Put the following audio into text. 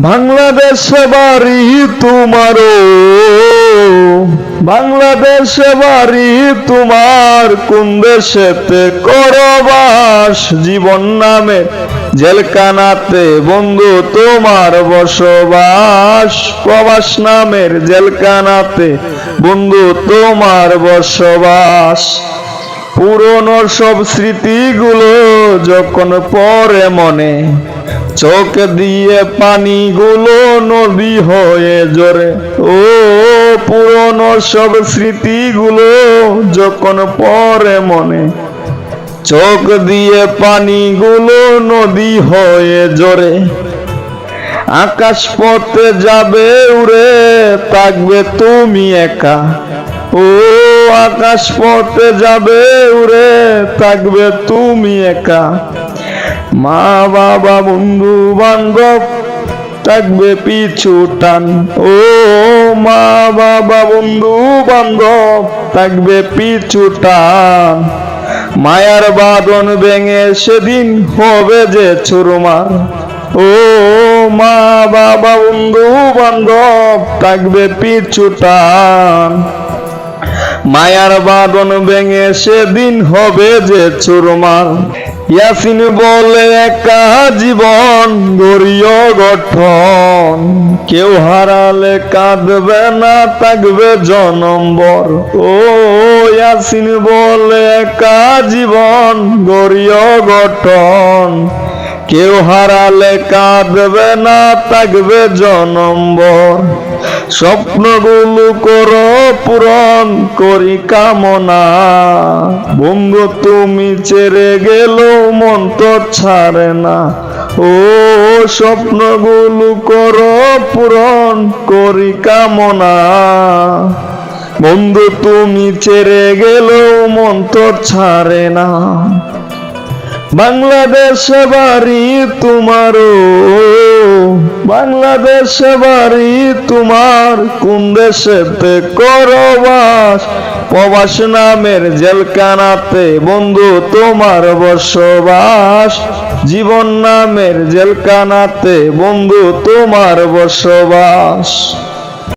বাংলাদেশে বাড়ি তোমারও, বাংলাদেশে বাড়ি তোমার, কোন দেশেতে করো বাস? জীবন নামে জেলখানাতে বন্ধু তোমার বসবাস। প্রবাস নামের জেলখানাতে বন্ধু তোমার বসবাস। পুরনো সব স্মৃতিগুলো যখন পড়ে মনে, চোখ দিয়ে পানিগুলো নদী হয়ে ঝরে। ও পুরনো সব স্মৃতিগুলো যখন পড়ে মনে, চোখ দিয়ে পানিগুলো নদী হয়ে ঝরে। আকাশ পথে যাবে উড়ে, থাকবে তুমি একা। ও আকাশ পথে যাবে উড়ে, থাকবে তুমি একা। মা বাবা বন্ধু বান্ধব থাকবে পিছু টান। ও মা বাবা বন্ধু বান্ধব থাকবে পিছু টান। মায়ার বাঁধন ভেঙে সেদিন হবে যে চুরমার। ও মা বাবা বন্ধু বান্ধব থাকবে পিছু টান। মায়ার বাঁধন ভেঙে সেদিন হবে যে চুরমার। ইয়াসিন বলে একা জীবন গড়িও গঠন, কেউ হারালে কাঁদবে না, থাকবে জনম্বর। ও ইয়াসিন বলে একা জীবন গড়িও গঠন, কেউ হারালে কাঁদবে না, থাকবে জনম্বর। স্বপ্নগুলো করো পূরণ করি কামনা, বন্ধু তুমি ছেড়ে গেলেও মন তো ছাড়ে না। ও স্বপ্নগুলো করো পূরণ করি কামনা, বন্ধু তুমি ছেড়ে গেলেও মন তো ছাড়ে না। বাংলাদেশে বাড়ি তোমারও, বাংলাদেশে বাড়ি তোমার, কোন দেশেতে করো বাস? প্রবাস নামের জেলখানাতে বন্ধু তোমার বসবাস। জীবন নামের জেলখানাতে বন্ধু তোমার বসবাস।